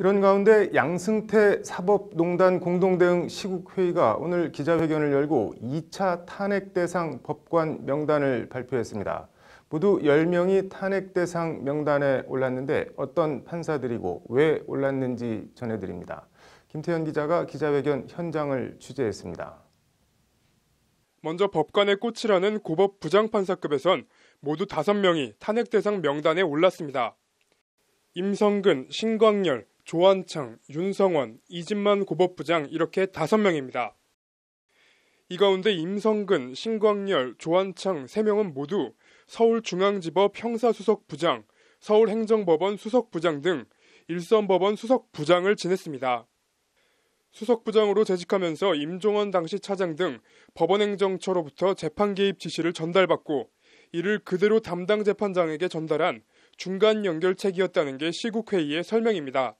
이런 가운데 양승태 사법농단 공동대응 시국회의가 오늘 기자회견을 열고 2차 탄핵 대상 법관 명단을 발표했습니다. 모두 10명이 탄핵 대상 명단에 올랐는데 어떤 판사들이고 왜 올랐는지 전해드립니다. 김태현 기자가 기자회견 현장을 취재했습니다. 먼저 법관의 꽃이라는 고법 부장판사급에선 모두 5명이 탄핵 대상 명단에 올랐습니다. 임성근, 신광열, 조한창, 윤성원, 이진만 고법부장 이렇게 5명입니다. 이 가운데 임성근, 신광열, 조한창 3명은 모두 서울중앙지법 형사수석부장, 서울행정법원 수석부장 등 일선법원 수석부장을 지냈습니다. 수석부장으로 재직하면서 임종원 당시 차장 등 법원행정처로부터 재판 개입 지시를 전달받고 이를 그대로 담당 재판장에게 전달한 중간 연결책이었다는 게 시국회의의 설명입니다.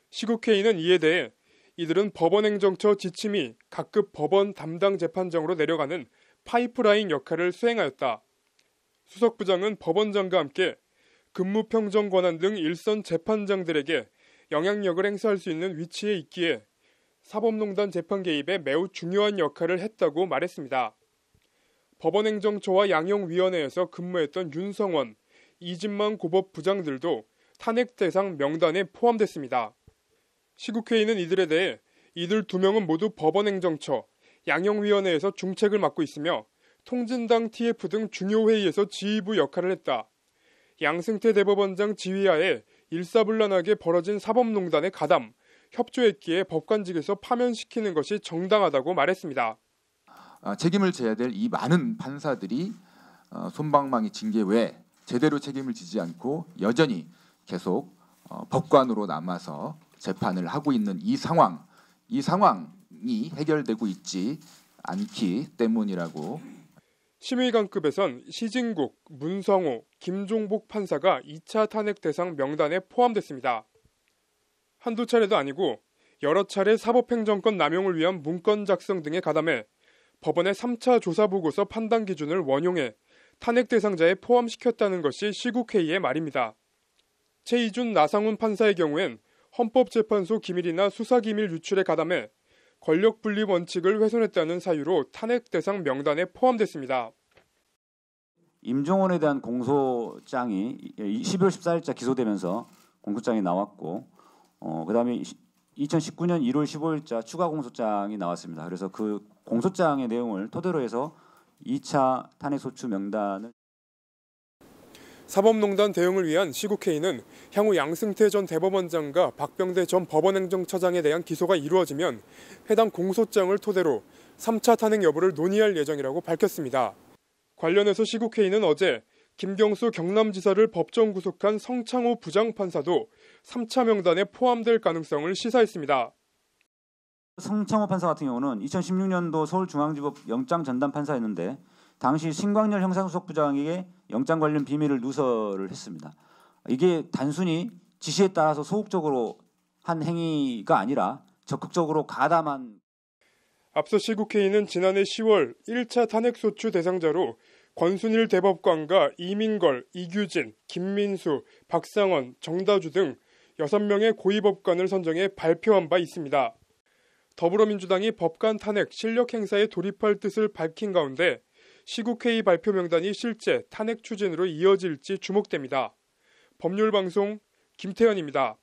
시국회의는 이에 대해 이들은 법원행정처 지침이 각급 법원 담당 재판장으로 내려가는 파이프라인 역할을 수행하였다. 수석부장은 법원장과 함께 근무평정 권한 등 일선 재판장들에게 영향력을 행사할 수 있는 위치에 있기에 사법농단 재판 개입에 매우 중요한 역할을 했다고 말했습니다. 법원행정처와 양형위원회에서 근무했던 윤성원, 이진만 고법부장들도 탄핵 대상 명단에 포함됐습니다. 시국회의는 이들에 대해 이들 2명은 모두 법원행정처, 양형위원회에서 중책을 맡고 있으며 통진당 TF 등 중요 회의에서 지휘부 역할을 했다. 양승태 대법원장 지휘하에 일사불란하게 벌어진 사법농단의 가담, 협조했기에 법관직에서 파면시키는 것이 정당하다고 말했습니다. 책임을 져야 될 이 많은 판사들이 솜방망이 징계 외에 제대로 책임을 지지 않고 여전히 계속 법관으로 남아서 재판을 하고 있는 이 상황이 해결되고 있지 않기 때문이라고. 심의관급에선 시진국, 문성호, 김종복 판사가 2차 탄핵 대상 명단에 포함됐습니다. 한두 차례도 아니고 여러 차례 사법행정권 남용을 위한 문건 작성 등에 가담해 법원의 3차 조사보고서 판단 기준을 원용해 탄핵 대상자에 포함시켰다는 것이 시국회의의 말입니다. 최이준, 나상훈 판사의 경우엔 헌법재판소 기밀이나 수사기밀 유출에 가담해 권력분리 원칙을 훼손했다는 사유로 탄핵 대상 명단에 포함됐습니다. 임종원에 대한 공소장이 11월 14일자 기소되면서 공소장이 나왔고 그다음에 2019년 1월 15일자 추가 공소장이 나왔습니다. 그래서 그 공소장의 내용을 토대로 해서 2차 탄핵소추 명단을 사법농단 대응을 위한 시국회의는 향후 양승태 전 대법원장과 박병대 전 법원행정처장에 대한 기소가 이루어지면 해당 공소장을 토대로 3차 탄핵 여부를 논의할 예정이라고 밝혔습니다. 관련해서 시국회의는 어제 김경수 경남지사를 법정 구속한 성창호 부장판사도 3차 명단에 포함될 가능성을 시사했습니다. 성창호 판사 같은 경우는 2016년도 서울중앙지법 영장 전담 판사였는데 당시 신광열 형사수석부장에게 영장 관련 비밀을 누설을 했습니다. 이게 단순히 지시에 따라서 소극적으로 한 행위가 아니라 적극적으로 가담한. 앞서 시국회의는 지난해 10월 1차 탄핵소추 대상자로 권순일 대법관과 이민걸, 이규진, 김민수, 박상원, 정다주 등 6명의 고위법관을 선정해 발표한 바 있습니다. 더불어민주당이 법관 탄핵 실력 행사에 돌입할 뜻을 밝힌 가운데 시국회의 발표 명단이 실제 탄핵 추진으로 이어질지 주목됩니다. 법률방송 김태현입니다.